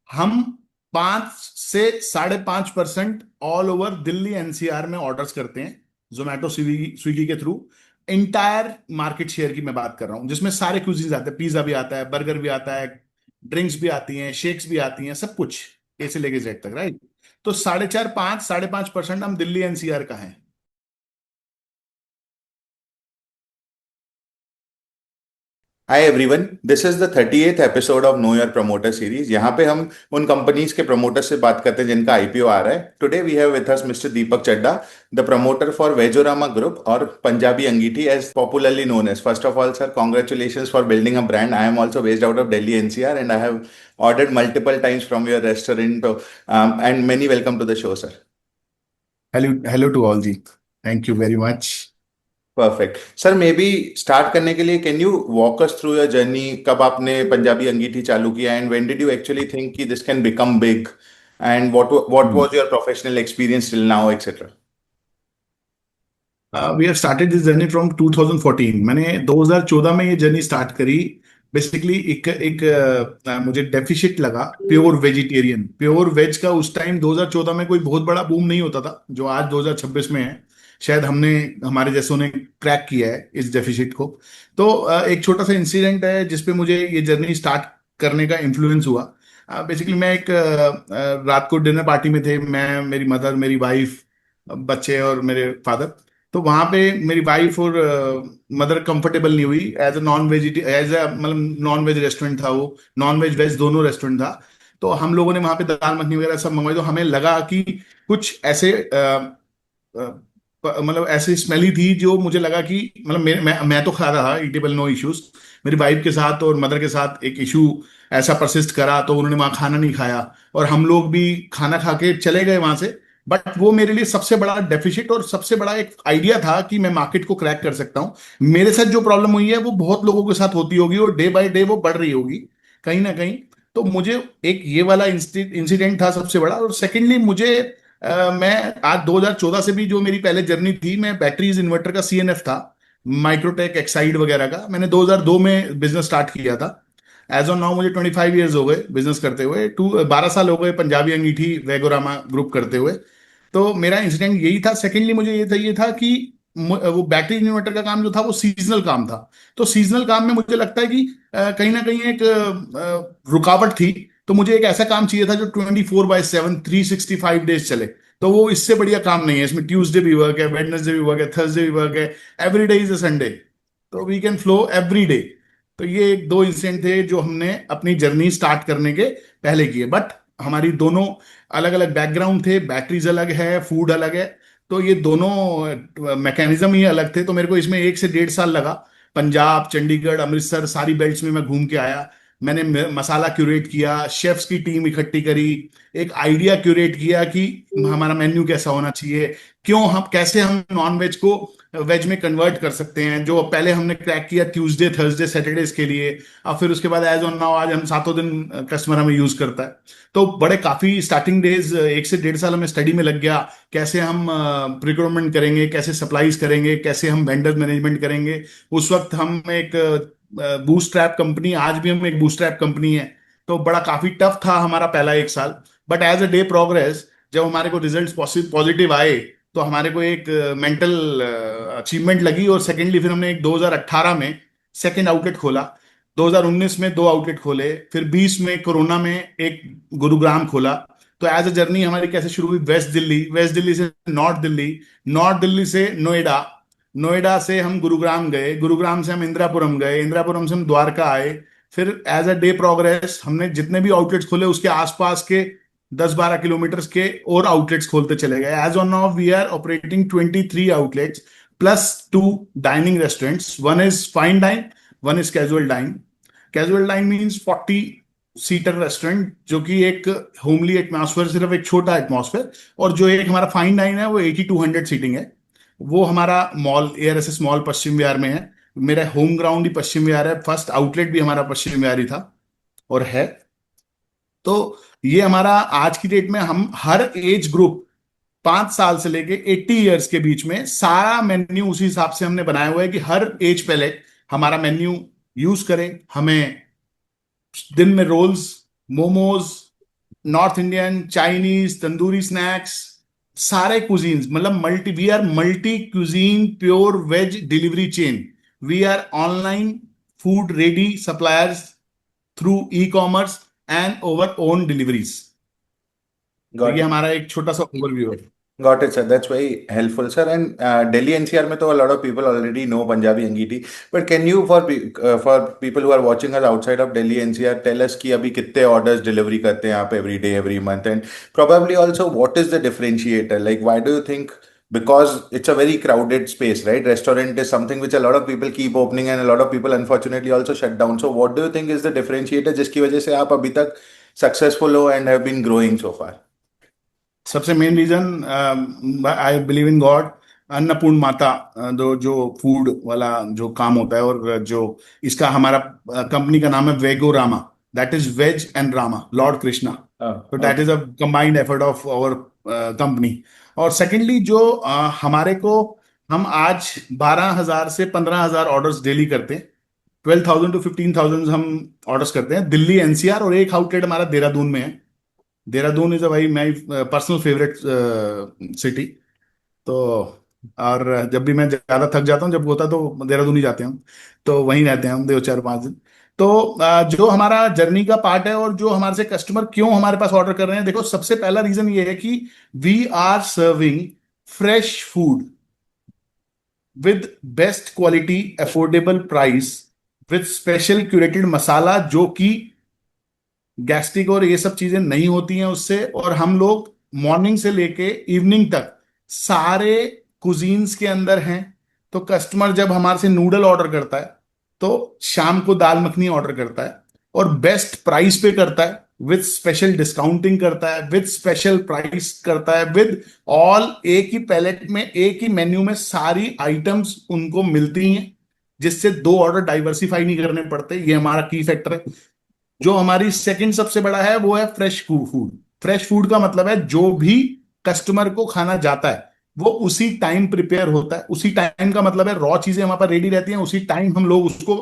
हम 5 से 5.5% all over Delhi NCR में ऑर्डर्स करते हैं, जोमेटो स्विगी स्विगी के थ्रू। इंटायर मार्केट शेयर की मैं बात कर रहा हूं, जिसमें सारे क्यूजीज आते हैं, पिज्जा भी आता है, बर्गर भी आता है, ड्रिंक्स भी आती हैं, शेक्स भी आती हैं, सब कुछ ए से लेके जेड तक, राइट। तो 4.5 5.5% हम दिल्ली एनसीआर का है। Hi everyone, this is the 38th episode of know your promoter series. यहाँ पे हम उन कंपनीज के प्रमोटर से बात करते हैं जिनका आईपीओ आ रहा है। Today we have with us mister Deepak Chadda, the promoter for Vegorama group और Punjabi Angithi as popularly known as. First of all sir, congratulations for building a brand. I am also based out of Delhi NCR and I have ordered multiple times from your restaurant, and many welcome to the show sir. Hello hello to all ji, thank you very much. Perfect sir, may be start करने के लिए can you walk us through your journey? कब आपने पंजाबी अंगीठी चालू किया and when did you actually think कि this can become big, and what was your professional experience till now etcetera? We have started this journey from 2014। मैंने 2014 में ये journey start करी। Basically एक एक मुझे डेफिशिट लगा प्योर वेजिटेरियन, प्योर वेज का। उस टाइम 2014 में कोई बहुत बड़ा बूम नहीं होता था जो आज 2026 में है। शायद हमने, हमारे जैसों ने क्रैक किया है इस डेफिशिट को। तो एक छोटा सा इंसिडेंट है जिसपे मुझे ये जर्नी स्टार्ट करने का इन्फ्लुएंस हुआ। बेसिकली मैं एक रात को डिनर पार्टी में थे, मैं, मेरी मदर, मेरी वाइफ, बच्चे और मेरे फादर। तो वहां पे मेरी वाइफ और मदर कंफर्टेबल नहीं हुई। एज अ नॉन वेजिटे एज अ मतलब नॉन वेज रेस्टोरेंट था वो, नॉन वेज वेज दोनों रेस्टोरेंट था। तो हम लोगों ने वहां पे दाल मखनी वगैरह सब मंगवाई। तो हमें लगा कि कुछ ऐसे मतलब ऐसी स्मेली थी जो मुझे लगा कि मतलब मैं तो खा रहा, ईटेबल, नो इश्यूज। मेरी वाइफ के साथ और मदर के साथ एक इशू ऐसा परसिस्ट करा, तो उन्होंने वहां खाना नहीं खाया और हम लोग भी खाना खा के चले गए वहां से। बट वो मेरे लिए सबसे बड़ा डेफिशिट और सबसे बड़ा एक आइडिया था कि मैं मार्केट को क्रैक कर सकता हूँ। मेरे साथ जो प्रॉब्लम हुई है वो बहुत लोगों के साथ होती होगी और डे बाय डे वो बढ़ रही होगी कहीं ना कहीं। तो मुझे एक ये वाला इंसिडेंट था सबसे बड़ा। और सेकेंडली मुझे मैं आज 2014 से भी जो मेरी पहले जर्नी थी, मैं बैटरीज इन्वर्टर का सीएनएफ था, माइक्रोटेक एक्साइड वगैरह का। मैंने 2002 में बिजनेस स्टार्ट किया था। एज ऑन नाउ मुझे 25 ईयर्स हो गए बिजनेस करते हुए, 12 साल हो गए पंजाबी अंगीठी वेगोरामा ग्रुप करते हुए। तो मेरा इंसिडेंट यही था। सेकेंडली मुझे ये था कि वो बैटरी इन्वर्टर का काम जो था वो सीजनल काम था। तो सीजनल काम में मुझे लगता है कि कहीं ना कहीं एक रुकावट थी। तो मुझे एक ऐसा काम चाहिए था जो 24/7 365 डेज चले। तो वो इससे बढ़िया काम नहीं है। इसमें ट्यूसडे भी वर्क है, वेडनेसडे भी वर्क है, थर्सडे भी वर्क है, every day is a Sunday. तो we can flow every day. तो ये एक दो इंसिडेंट थे जो हमने अपनी जर्नी स्टार्ट करने के पहले किए। बट हमारी दोनों अलग अलग बैकग्राउंड थे, बैटरीज अलग है, फूड अलग है। तो ये दोनों मैकेनिज्म ही अलग थे। तो मेरे को इसमें 1 से 1.5 साल लगा। पंजाब, चंडीगढ़, अमृतसर, सारी बेल्ट्स में मैं घूम के आया। मैंने मसाला क्यूरेट किया, शेफ्स की टीम इकट्ठी करी, एक आइडिया क्यूरेट किया कि हमारा मेन्यू कैसा होना चाहिए, क्यों हम, कैसे हम नॉन वेज को वेज में कन्वर्ट कर सकते हैं। जो पहले हमने क्रैक किया ट्यूसडे, थर्सडे, सैटरडेज के लिए, अब फिर उसके बाद एज ऑन नाउ आज हम सातों दिन कस्टमर हमें यूज करता है। तो बड़े काफी स्टार्टिंग डेज 1 से 1.5 साल हमें स्टडी में लग गया। कैसे हम प्रिक्योरमेंट करेंगे, कैसे सप्लाईज करेंगे, कैसे हम वेंडर मैनेजमेंट करेंगे। उस वक्त हम एक बूस्ट्रैप कंपनी, आज भी हम एक बूस्ट्रैप कंपनी है। तो बड़ा काफी टफ था हमारा पहला 1 साल। But as a day progress, जब हमारे को रिजल्ट्स पॉजिटिव आए, तो हमारे को एक मेंटल अचीवमेंट लगी। और सेकेंडली फिर हमने एक 2018 में सेकेंड आउटलेट खोला। 2019 में 2 आउटलेट खोले, फिर 20 में कोरोना में एक गुरुग्राम खोला। तो एज अ जर्नी हमारी कैसे शुरू हुई, वेस्ट दिल्ली, वेस्ट दिल्ली से नॉर्थ दिल्ली, नॉर्थ दिल्ली से नोएडा, नोएडा से हम गुरुग्राम गए, गुरुग्राम से हम इंदिरापुरम गए, इंदिरापुरम से हम द्वारका आए। फिर एज अ डे प्रोग्रेस हमने जितने भी आउटलेट्स खोले उसके आसपास के 10-12 किलोमीटर के और आउटलेट्स खोलते चले गए। As on now we are operating 23 outlets plus 2 dining restaurants. One is fine dine, one is casual dine. Casual dine means 40 seater restaurant, जो कि एक होमली एटमॉस्फेयर, सिर्फ एक छोटा एटमॉस्फेयर। और जो एक हमारा फाइन डाइन है वो 80-200 सीटिंग है। वो हमारा mall, ARSS mall Paschim Vihar में है। मेरा होम ग्राउंड ही पश्चिम विहार है, फर्स्ट आउटलेट भी हमारा पश्चिम विहार ही था और है। तो ये हमारा आज की डेट में, हम हर एज ग्रुप, 5 साल से लेके 80 ईयर्स के बीच में, सारा मेन्यू उसी हिसाब से हमने बनाया हुआ है कि हर एज पैलेट हमारा मेन्यू यूज करें। हमें दिन में rolls, momos, north Indian, Chinese, tandoori snacks, सारे कुजीन्स, मतलब multi, we are multi cuisine pure veg delivery chain. We are online food ready suppliers through e commerce and over own deliveries. तो got ये it. हमारा एक छोटा सा ओवरव्यू है। Got it, sir. That's very helpful, sir. And Delhi NCR में तो a lot of people already know Punjabi Angeeti. But can you, for people who are watching us outside of Delhi NCR, tell us कि अभी कितने orders delivery करते हैं आप every day, every month, and probably also what is the differentiator? Like, why do you think? Because it's a very crowded space, right? Restaurant is something which a lot of people keep opening, and a lot of people unfortunately also shut down. So, what do you think is the differentiator जिसकी वजह से आप अभी तक successful हो and have been growing so far? सबसे main reason, I believe in God, Annapurna माता, जो जो फूड वाला जो काम होता है, और जो इसका हमारा कंपनी का नाम है Vegorama, that is veg and Rama, lord Krishna. Oh, तो that okay. Is a combined effort of our company. और सेकेंडली जो हमारे को, हम आज 12,000 से 15,000 ऑर्डर्स डेली करते हैं। 12,000 टू 15,000 हम ऑर्डर्स करते हैं दिल्ली एनसीआर, और एक आउटलेट हमारा देहरादून में है। देहरादून इज अ भाई माई पर्सनल फेवरेट सिटी। तो और जब भी मैं ज्यादा थक जाता हूँ, जब होता तो देहरादून ही जाते हैं। तो वहीं रहते हैं हम 2 4 5 दिन। तो जो हमारा जर्नी का पार्ट है, और जो हमारे से कस्टमर क्यों हमारे पास ऑर्डर कर रहे हैं, देखो सबसे पहला रीजन ये है कि we are serving fresh food with best quality, affordable price, with special curated masala, जो कि गैस्ट्रिक और ये सब चीजें नहीं होती हैं उससे। और हम लोग मॉर्निंग से लेके इवनिंग तक सारे कुजीन्स के अंदर हैं। तो कस्टमर जब हमारे से नूडल ऑर्डर करता है, तो शाम को दाल मखनी ऑर्डर करता है, और बेस्ट प्राइस पे करता है, विद स्पेशल डिस्काउंटिंग करता है, विद स्पेशल प्राइस करता है, विद ऑल, एक ही पैलेट में, एक ही मेन्यू में सारी आइटम्स उनको मिलती हैं, जिससे 2 ऑर्डर डाइवर्सिफाई नहीं करने पड़ते। ये हमारा की फैक्टर है। जो हमारी सेकंड सबसे बड़ा है वो है फ्रेश फूड। फ्रेश फूड का मतलब है जो भी कस्टमर को खाना जाता है वो उसी टाइम प्रिपेयर होता है। उसी टाइम का मतलब है रॉ चीजें हमारे पास रेडी रहती हैं, उसी टाइम हम लोग उसको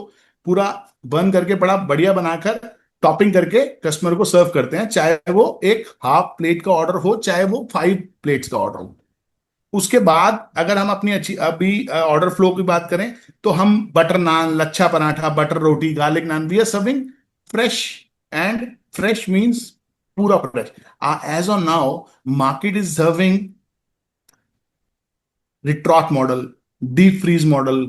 पूरा बर्न करके बड़ा बढ़िया बनाकर टॉपिंग करके कस्टमर को सर्व करते हैं, चाहे वो एक हाफ प्लेट का ऑर्डर हो, चाहे वो 5 प्लेट्स का ऑर्डर हो। उसके बाद अगर हम अपनी अच्छी अभी ऑर्डर फ्लो की बात करें, तो हम butter naan, lachha paratha, butter roti, garlic naan, we are serving fresh, and fresh means pura fresh. As on now, market is serving retort model, deep freeze model,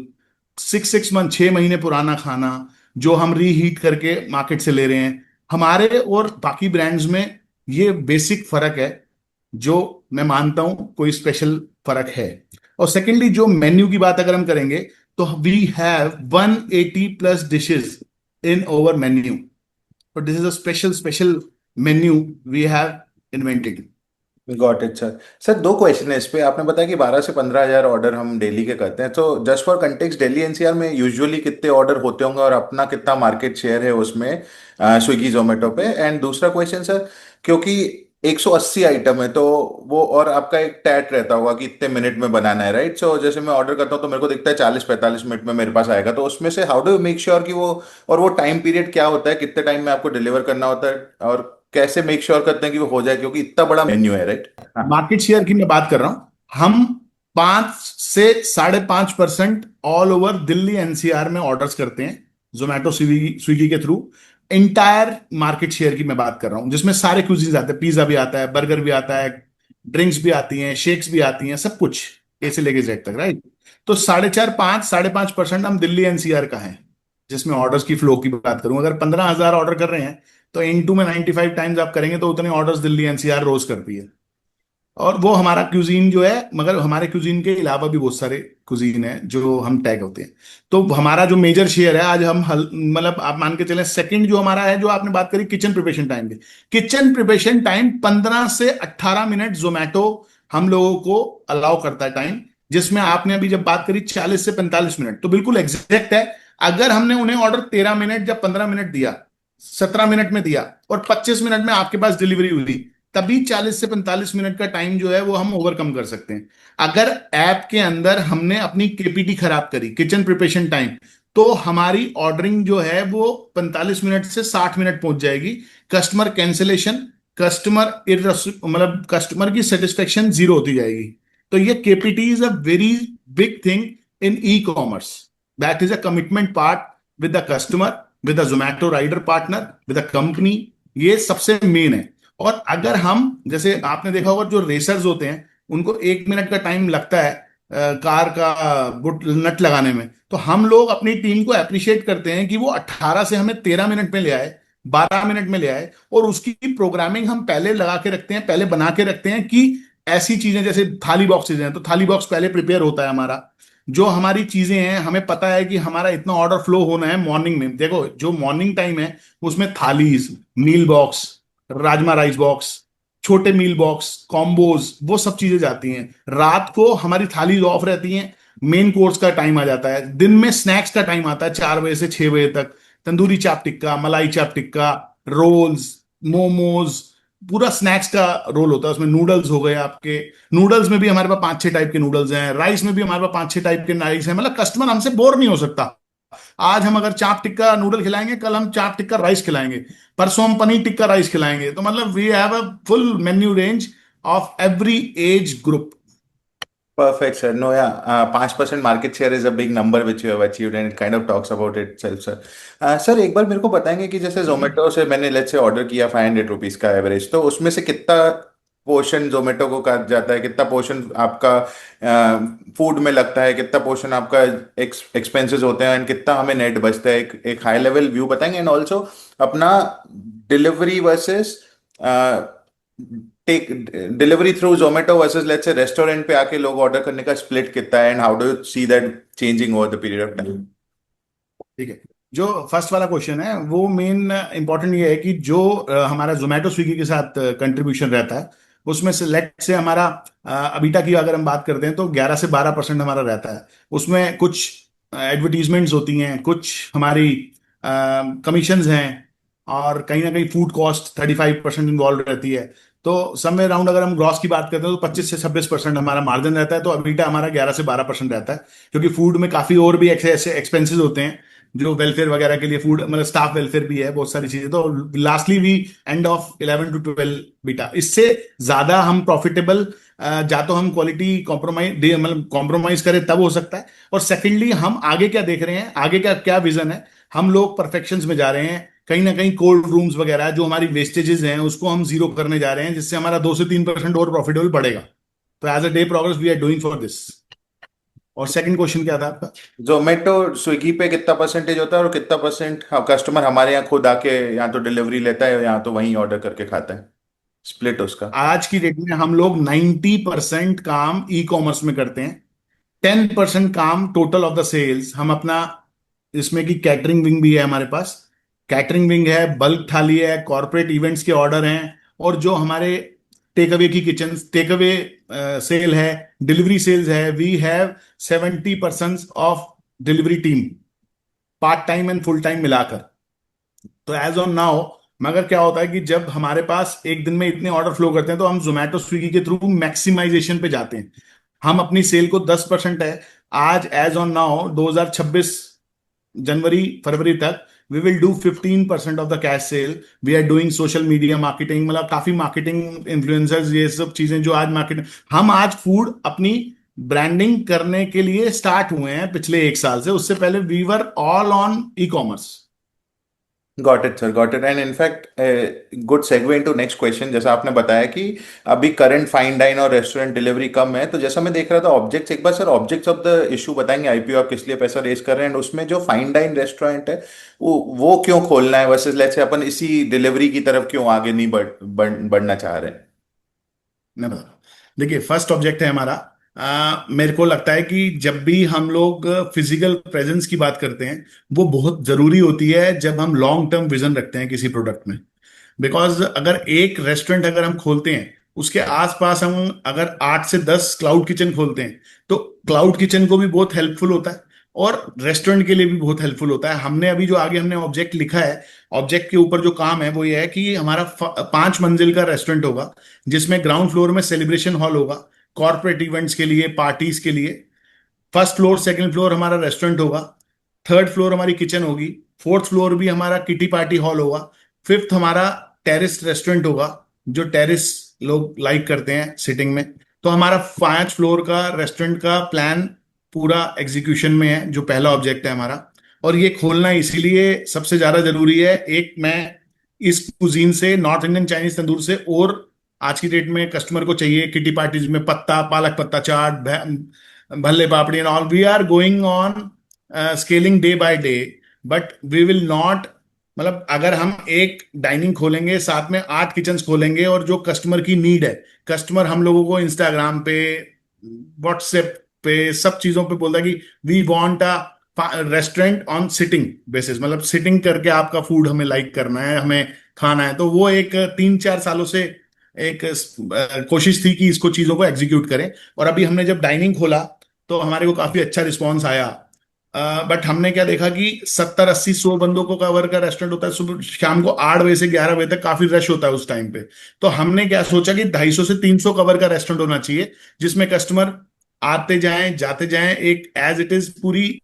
6 6 month, 6 महीने पुराना खाना जो हम रीहीट करके मार्केट से ले रहे हैं। हमारे और बाकी ब्रांड्स में ये बेसिक फर्क है, जो मैं मानता हूं कोई स्पेशल फर्क है। और सेकेंडली जो मेन्यू की बात अगर हम करेंगे, तो we have 180 plus dishes in over menu. But this is a special menu we have invented. Got it, sir. Sir, दो क्वेश्चन है इस पे। आपने बताया कि 12 से 15 हजार ऑर्डर हम डेली के करते हैं, तो just for context, Delhi NCR में यूजुअली कितने ऑर्डर होते होंगे और अपना कितना मार्केट शेयर है उसमें स्विगी जोमेटो पे? एंड दूसरा क्वेश्चन सर, क्योंकि 180 आइटम है तो वो, और आपका एक टैट रहता होगा कि इतने मिनट में बनाना है, राइट? सो जैसे मैं ऑर्डर करता हूँ तो मेरे को दिखता है 40 45 मिनट में मेरे पास आएगा, तो उसमें से how do you make sure कि वो, और वो टाइम पीरियड क्या होता है, कितने टाइम में आपको डिलीवर करना होता है, और कैसे मेक श्योर करते हैं कि वो हो जाए, क्योंकि इतना बड़ा मेन्यू है, राइट? हाँ। मार्केट शेयर की मैं बात कर रहा हूं। हम 5 से 5.5% ऑल ओवर दिल्ली एनसीआर में ऑर्डर्स करते हैं, जोमेटो स्विगी स्विगी के थ्रू। इंटायर मार्केट शेयर की मैं बात कर रहा हूं, जिसमें सारे क्यूजीज आते हैं, पिज्जा भी आता है, बर्गर भी आता है, ड्रिंक्स भी आती हैं, शेक्स भी आती हैं, सब कुछ ए से लेके जेड तक, राइट। तो 4.5 5.5% हम दिल्ली एनसीआर का है, जिसमें ऑर्डर्स की फ्लो की बात करूं, अगर 15,000 ऑर्डर कर रहे हैं, तो इनटू में 95 टाइम्स आप करेंगे तो उतने ऑर्डर्स दिल्ली एनसीआर रोज करती है। और वो हमारा क्यूजीन जो है, मगर हमारे क्यूजीन के अलावा भी बहुत सारे क्यूजीन है जो हम टैग होते हैं। तो हमारा जो मेजर शेयर है आज हम मतलब आप मान के चलें, सेकंड जो हमारा है, जो आपने बात करी किचन प्रिपरेशन टाइम की, किचन प्रिपरेशन टाइम 15 से 18 मिनट जोमेटो हम लोगों को अलाउ करता है टाइम, जिसमें आपने अभी जब बात करी 40 से 45 मिनट, तो बिल्कुल एग्जैक्ट है। अगर हमने उन्हें ऑर्डर 13 मिनट या 15 मिनट दिया, 17 मिनट में दिया, और 25 मिनट में आपके पास डिलीवरी हुई, तभी 40 से 45 मिनट का टाइम जो है वो हम ओवरकम कर सकते हैं। अगर ऐप के अंदर हमने अपनी केपीटी खराब करी, किचन प्रिपरेशन टाइम, तो हमारी ऑर्डरिंग जो है वो 45 मिनट से 60 मिनट पहुंच जाएगी। कस्टमर कैंसिलेशन कस्टमर मतलब कस्टमर की सेटिस्फेक्शन जीरो होती जाएगी। तो ये KPT is a very big thing in e commerce. That is a commitment part with the customer, with the Zomato rider partner, with the company. ये सबसे मेन है। और अगर हम, जैसे आपने देखा होगा, जो रेसर्स होते हैं उनको 1 मिनट का टाइम लगता है कार का बुट नट लगाने में, तो हम लोग अपनी टीम को अप्रिशिएट करते हैं कि वो 18 से हमें 13 मिनट में ले आए, 12 मिनट में ले आए। और उसकी प्रोग्रामिंग हम पहले लगा के रखते हैं, पहले बना के रखते हैं कि ऐसी चीजें जैसे थाली बॉक्सेज हैं तो थाली बॉक्स पहले प्रिपेयर होता है हमारा। जो हमारी चीजें हैं, हमें पता है कि हमारा इतना ऑर्डर फ्लो होना है मॉर्निंग में। देखो जो मॉर्निंग टाइम है उसमें थालीज, मील बॉक्स, राजमा राइस बॉक्स, छोटे मील बॉक्स, कॉम्बोज, वो सब चीजें जाती हैं। रात को हमारी थालीज ऑफ रहती हैं, मेन कोर्स का टाइम आ जाता है। दिन में स्नैक्स का टाइम आता है 4 बजे से 6 बजे तक। तंदूरी चाप टिक्का, मलाई चाप टिक्का, रोल्स, मोमोज, पूरा स्नैक्स का रोल होता है उसमें। नूडल्स हो गए आपके, नूडल्स में भी हमारे पास 5-6 टाइप के नूडल्स हैं, राइस में भी हमारे पास 5-6 टाइप के राइस हैं। मतलब कस्टमर हमसे बोर नहीं हो सकता। आज हम अगर चाप टिक्का नूडल खिलाएंगे, कल हम चाप टिक्का राइस खिलाएंगे, परसों हम पनीर टिक्का राइस खिलाएंगे। तो मतलब we have a full menu range of every age group. Perfect, sir. No, yeah, 5% market share is a big number which you have achieved and it kind of talks about itself, sir. Sir एक बार मेरे को बताएंगे कि जैसे जोमेटो से मैंने let's say order किया 500 rupees का एवरेज, तो उसमें से कितना पोर्शन जोमेटो को काट जाता है, कितना पोर्शन आपका फूड में लगता है, कितना पोर्शन आपका एक्सपेंसेस होते हैं एंड कितना हमें नेट बचता है, एक हाई लेवल व्यू बताएंगे एंड ऑल्सो अपना delivery versus take delivery through Zomato versus let's say restaurant पे आके लोग ऑर्डर करने का स्प्लिट कितना है and how do you see that changing over the period of time. ठीक है। जो फर्स्ट वाला क्वेश्चन है वो मेन इंपॉर्टेंट ये है कि जो हमारा जोमेटो स्विगी के साथ कंट्रीब्यूशन रहता है, उसमें से लेट से हमारा अबीटा की अगर हम बात करते हैं तो 11 से 12% हमारा रहता है। उसमें कुछ एडवर्टीजमेंट्स होती हैं, कुछ हमारी कमीशंस हैं, और कहीं ना कहीं फूड कॉस्ट 35% इन्वॉल्व रहती है। तो समवेयर अराउंड अगर हम ग्रॉस की बात करते हैं तो 25 से 26% हमारा मार्जिन रहता है। तो अबीटा हमारा 11 से 12% रहता है, क्योंकि फूड में काफी और भी ऐसे एक्सपेंसेस होते हैं जो वेलफेयर वगैरह के लिए, फूड मतलब स्टाफ वेलफेयर भी है, बहुत सारी चीजें। तो lastly we end of 11 to 12 beta. इससे ज्यादा हम प्रॉफिटेबल या तो हम क्वालिटी कॉम्प्रोमाइज मतलब कॉम्प्रोमाइज करें तब हो सकता है। और सेकेंडली हम आगे क्या देख रहे हैं, आगे क्या क्या विजन है। हम लोग परफेक्शंस में जा रहे हैं, कहीं ना कहीं कोल्ड रूम्स वगैरह जो हमारी वेस्टेजेस हैं उसको हम जीरो करने जा रहे हैं, जिससे हमारा 2 से 3% और प्रॉफिटेबल बढ़ेगा। तो as a day progress we are doing for this. और सेकंड क्वेश्चन क्या था आपका? जोमेटो स्विगी पे कितना परसेंटेज होता है और कितना परसेंट कस्टमर हमारे यहाँ खुद आके या तो डिलीवरी लेता है या तो वहीं ऑर्डर करके खाता है, स्प्लिट उसका। आज की डेट में हम लोग 90% काम ई कॉमर्स में करते हैं। 10% काम टोटल ऑफ द सेल्स हम अपना, इसमें की कैटरिंग विंग भी है हमारे पास। कैटरिंग विंग है, बल्क थाली है, कॉर्पोरेट इवेंट्स के ऑर्डर हैं, और जो हमारे टेक अवे की किचन, टेक अवे सेल है, डिलीवरी सेल्स है। We have 70% of delivery team, part time and full time मिलाकर। तो एज ऑन नाउ, मगर क्या होता है कि जब हमारे पास एक दिन में इतने ऑर्डर फ्लो करते हैं तो हम जोमेटो स्विगी के थ्रू मैक्सिमाइजेशन पे जाते हैं। हम अपनी सेल को 10% है आज, एज ऑन नाउ 2026 जनवरी फरवरी तक we will do 15% off the cash sale. We are doing social media marketing, मतलब काफी मार्केटिंग इन्फ्लुएंसर्स, ये सब चीजें जो आज मार्केट, हम आज फूड अपनी ब्रांडिंग करने के लिए स्टार्ट हुए हैं पिछले 1 साल से। उससे पहले we were all on e commerce. Got it sir, got it and in fact good segue into next question. जैसा आपने बताया कि अभी करंट फाइन डाइन और रेस्टोरेंट डिलीवरी कम है, तो जैसा मैं देख रहा था ऑब्जेक्ट्स, एक बार sir objects of the issue बताएंगे, आईपीओ आप किस लिए पैसा रेज कर रहे हैं, and उसमें जो फाइन डाइन रेस्टोरेंट है वो क्यों खोलना है वर्सेस लेट्स से अपन इसी डिलीवरी की तरफ क्यों आगे नहीं बढ़ना चाह रहे हैं। मैं बता रहा हूँ। देखिए फर्स्ट ऑब्जेक्ट है हमारा, मेरे को लगता है कि जब भी हम लोग फिजिकल प्रेजेंस की बात करते हैं वो बहुत जरूरी होती है जब हम लॉन्ग टर्म विजन रखते हैं किसी प्रोडक्ट में। बिकॉज अगर एक रेस्टोरेंट अगर हम खोलते हैं, उसके आसपास हम अगर 8 से 10 क्लाउड किचन खोलते हैं, तो क्लाउड किचन को भी बहुत हेल्पफुल होता है और रेस्टोरेंट के लिए भी बहुत हेल्पफुल होता है। हमने अभी जो आगे हमने ऑब्जेक्ट लिखा है, ऑब्जेक्ट के ऊपर जो काम है वो ये है कि हमारा 5 मंजिल का रेस्टोरेंट होगा, जिसमें ग्राउंड फ्लोर में सेलिब्रेशन हॉल होगा कॉर्पोरेट इवेंट्स के लिए, पार्टीज के लिए। फर्स्ट फ्लोर सेकंड फ्लोर हमारा रेस्टोरेंट होगा, थर्ड फ्लोर हमारी किचन होगी, फोर्थ फ्लोर भी हमारा किटी पार्टी हॉल होगा, फिफ्थ हमारा टेरेस रेस्टोरेंट होगा, जो टेरेस लोग लाइक करते हैं सिटिंग में। तो हमारा 5 फ्लोर का रेस्टोरेंट का प्लान पूरा एग्जीक्यूशन में है, जो पहला ऑब्जेक्ट है हमारा। और ये खोलना इसीलिए सबसे ज्यादा जरूरी है, एक मैं इस कुजीन से, नॉर्थ इंडियन चाइनीज तंदूर से, और आज की डेट में कस्टमर को चाहिए किटी पार्टीज में पत्ता palak patta chaat, bhalle papdi and all, we are going on scaling day by day. But we will not, मतलब अगर हम एक डाइनिंग खोलेंगे साथ में 8 किचन्स खोलेंगे, और जो कस्टमर की नीड है, कस्टमर हम लोगों को इंस्टाग्राम पे, व्हाट्सएप पे, सब चीजों पे बोलता है कि we want a restaurant on sitting basis, मतलब सिटिंग करके आपका फूड हमें लाइक करना है, हमें खाना है। तो वो एक 3-4 सालों से एक कोशिश थी कि इसको चीजों को एग्जीक्यूट करें। और अभी हमने जब डाइनिंग खोला तो हमारे को काफी अच्छा रिस्पॉन्स आया। बट हमने क्या देखा कि 70-80-100 बंदों को कवर का रेस्टोरेंट होता है, सुबह शाम को 8 बजे से 11 बजे तक काफी रश होता है उस टाइम पे। तो हमने क्या सोचा कि 250 से 300 कवर का रेस्टोरेंट होना चाहिए, जिसमें कस्टमर आते जाएं जाते जाएं, एक एज इट इज पूरी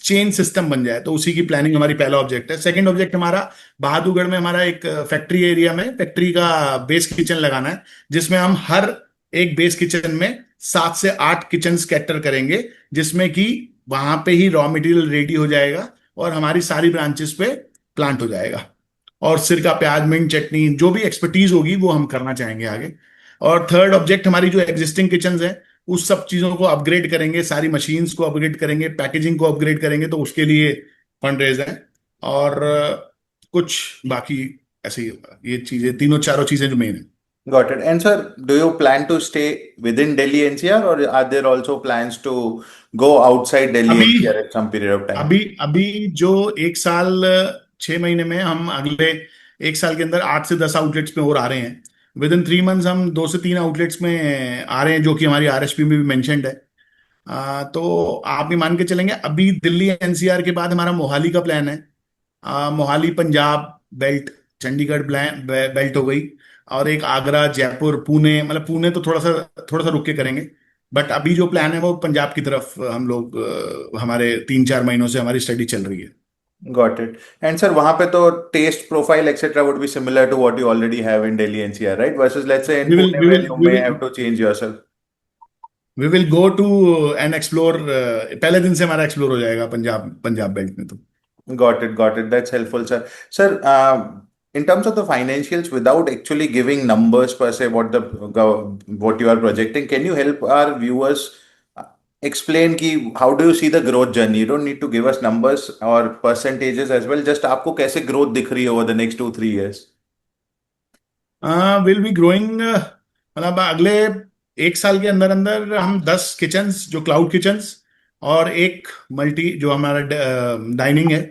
चेन सिस्टम बन जाए। तो उसी की प्लानिंग हमारी पहला ऑब्जेक्ट है। सेकंड ऑब्जेक्ट हमारा बहादुरगढ़ में हमारा एक फैक्ट्री एरिया में फैक्ट्री का बेस किचन लगाना है, जिसमें हम हर एक बेस किचन में 7 से 8 किचन कैटर करेंगे, जिसमें कि वहां पे ही रॉ मटेरियल रेडी हो जाएगा और हमारी सारी ब्रांचेस पे प्लांट हो जाएगा। और सिरका प्याज मिंट चटनी जो भी एक्सपर्टीज होगी वो हम करना चाहेंगे आगे। और थर्ड ऑब्जेक्ट हमारी जो एग्जिस्टिंग किचन है, उस सब चीजों को अपग्रेड करेंगे, सारी मशीन्स को अपग्रेड करेंगे, पैकेजिंग को अपग्रेड करेंगे, तो उसके लिए फंड रेज है। और कुछ बाकी ऐसी ये चीजें, तीनों चारों चीजें जो मेन है। Got it. And sir, do you plan to stay within Delhi NCR or are there also plans to go outside Delhi अभी NCR at some period of time? अभी अभी जो 1 साल 6 महीने में, हम अगले 1 साल के अंदर 8 से 10 आउटलेट्स में और आ रहे हैं। विद इन 3 मंथ्स हम 2 से 3 आउटलेट्स में आ रहे हैं, जो कि हमारी आरएसपी में भी मेंशन्ड है। तो आप भी मान के चलेंगे, अभी दिल्ली एनसीआर के बाद हमारा मोहाली का प्लान है। मोहाली पंजाब बेल्ट, चंडीगढ़ बेल्ट हो गई, और एक आगरा जयपुर पुणे, मतलब पुणे तो थोड़ा सा रुक के करेंगे। बट अभी जो प्लान है वो पंजाब की तरफ हम लोग, हमारे 3-4 महीनों से हमारी स्टडी चल रही है। Got it. And sir, वहाँ पे तो taste profile etc. would be similar to what you already have in Delhi NCR, right? Versus let's say in we will Pune we where will you we may will have to change yourself. We will go to and explore. पहले दिन से हमारा explore हो जाएगा Punjab Punjab belt में तो। Got it, got it. That's helpful, sir. Sir, in terms of the financials, without actually giving numbers per se, what you are projecting, can you help our viewers explain ki how do you see the growth journey? You don't need to give us numbers or percentages as well. Just आपको कैसे growth दिख रही है over the next 2-3 years? Will be growing, मतलब अगले 1 साल के अंदर अंदर हम 10 किचन्स जो क्लाउड किचन्स, और एक मल्टी जो हमारा डाइनिंग है,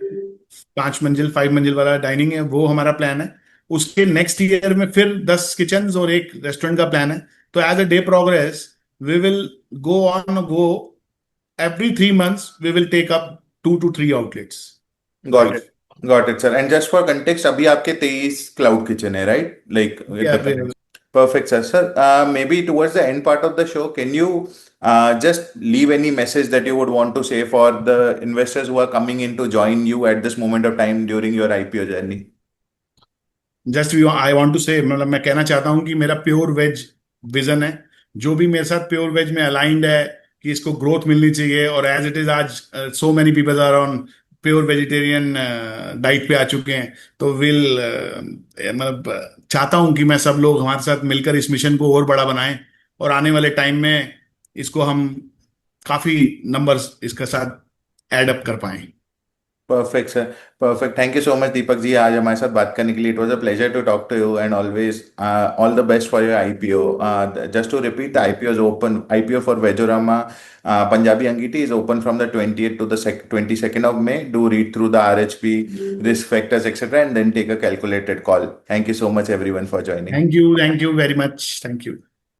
5 मंजिल 5 मंजिल वाला डाइनिंग है, वो हमारा प्लान है। उसके नेक्स्ट ईयर में फिर 10 किचन्स और एक रेस्टोरेंट का प्लान है। तो as a day progress we will go every 3 months we will take up 2 to 3 outlets Got live. it. Got it, sir. And just for context, अभी आपके 23 क्लाउड किचन है, right? Like with the current. Perfect, sir. Sir, maybe towards the end part of the show, can you just leave any message that you would want to say for the investors who are coming in to join you at this moment of time during your IPO journey? Just I want to say, मतलब मैं कहना चाहता हूं कि मेरा pure veg vision है। जो भी मेरे साथ प्योर वेज में अलाइंड है कि इसको ग्रोथ मिलनी चाहिए, और एज इट इज आज so many people are on pure vegetarian diet पे आ चुके हैं। तो विल मतलब चाहता हूं कि मैं सब लोग हमारे साथ मिलकर इस मिशन को और बड़ा बनाएं, और आने वाले टाइम में इसको हम काफी नंबर्स इसके साथ एड अप कर पाएं। Perfect, sir. Perfect. Thank you so much, Deepak जी आज हमारे साथ बात करने के लिए. It was a pleasure to talk to you and always all the best for your IPO. Just to repeat, the IPO is open. IPO for Vegorama Punjabi Angiti is open from the 20th to the 22nd of May. Do read through the RHP, risk factors, etc. and then take a calculated call. Thank you so much everyone for joining. Thank you very much, thank you.